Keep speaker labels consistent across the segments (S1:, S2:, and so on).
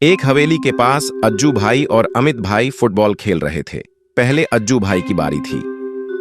S1: एक हवेली के पास अज्जू भाई और अमित भाई फुटबॉल खेल रहे थे। पहले अज्जू भाई की बारी थी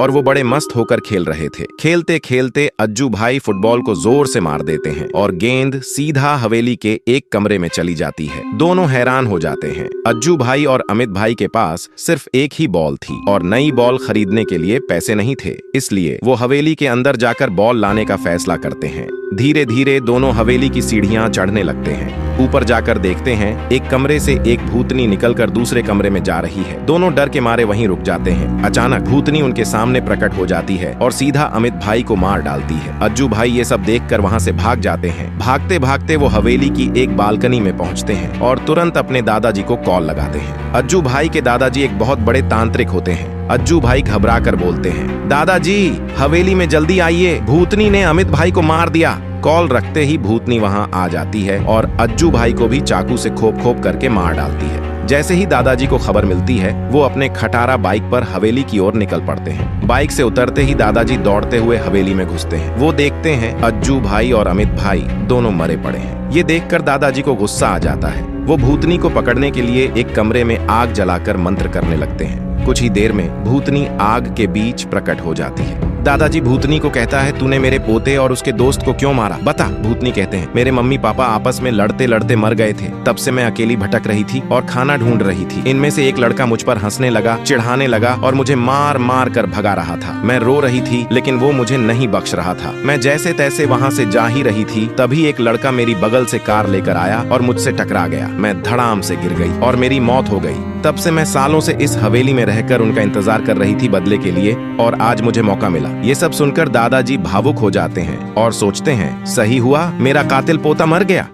S1: और वो बड़े मस्त होकर खेल रहे थे। खेलते खेलते अज्जू भाई फुटबॉल को जोर से मार देते हैं और गेंद सीधा हवेली के एक कमरे में चली जाती है। दोनों हैरान हो जाते हैं। अज्जू भाई और अमित भाई के पास सिर्फ एक ही बॉल थी और नई बॉल खरीदने के लिए पैसे नहीं थे, इसलिए वो हवेली के अंदर जाकर बॉल लाने का फैसला करते हैं। धीरे धीरे दोनों हवेली की सीढ़ियां चढ़ने लगते हैं। ऊपर जाकर देखते हैं एक कमरे से एक भूतनी निकलकर दूसरे कमरे में जा रही है। दोनों डर के मारे वहीं रुक जाते हैं। अचानक भूतनी उनके सामने प्रकट हो जाती है और सीधा अमित भाई को मार डालती है। अज्जू भाई ये सब देखकर वहां से भाग जाते हैं। भागते भागते वो हवेली की एक बालकनी में पहुंचते हैं और तुरंत अपने दादाजी को कॉल लगाते हैं। अज्जू भाई के दादाजी एक बहुत बड़े तांत्रिक होते हैं। अज्जू भाई घबरा कर बोलते हैं, दादाजी हवेली में जल्दी आइए, भूतनी ने अमित भाई को मार दिया। कॉल रखते ही भूतनी वहां आ जाती है और अज्जू भाई को भी चाकू से खोप खोप करके मार डालती है। जैसे ही दादाजी को खबर मिलती है, वो अपने खटारा बाइक पर हवेली की ओर निकल पड़ते हैं। बाइक से उतरते ही दादाजी दौड़ते हुए हवेली में घुसते हैं। वो देखते हैं अज्जू भाई और अमित भाई दोनों मरे पड़े हैं। ये देखकर दादाजी को गुस्सा आ जाता है। वो भूतनी को पकड़ने के लिए एक कमरे में आग जलाकर मंत्र करने लगते हैं। कुछ ही देर में भूतनी आग के बीच प्रकट हो जाती है। दादाजी भूतनी को कहता है, तूने मेरे पोते और उसके दोस्त को क्यों मारा, बता। भूतनी कहते हैं, मेरे मम्मी पापा आपस में लड़ते लड़ते मर गए थे, तब से मैं अकेली भटक रही थी और खाना ढूंढ रही थी। इनमें से एक लड़का मुझ पर हंसने लगा, चिढ़ाने लगा और मुझे मार मार कर भगा रहा था। मैं रो रही थी लेकिन वो मुझे नहीं बख्श रहा था। मैं जैसे तैसे वहाँ से जा ही रही थी, तभी एक लड़का मेरी बगल से कार लेकर आया और मुझसे टकरा गया। मैं धड़ाम से गिर गई और मेरी मौत हो गई। तब से मैं सालों से इस हवेली में रहकर उनका इंतजार कर रही थी बदले के लिए, और आज मुझे मौका मिला। ये सब सुनकर दादाजी भावुक हो जाते हैं और सोचते हैं, सही हुआ, मेरा कातिल पोता मर गया।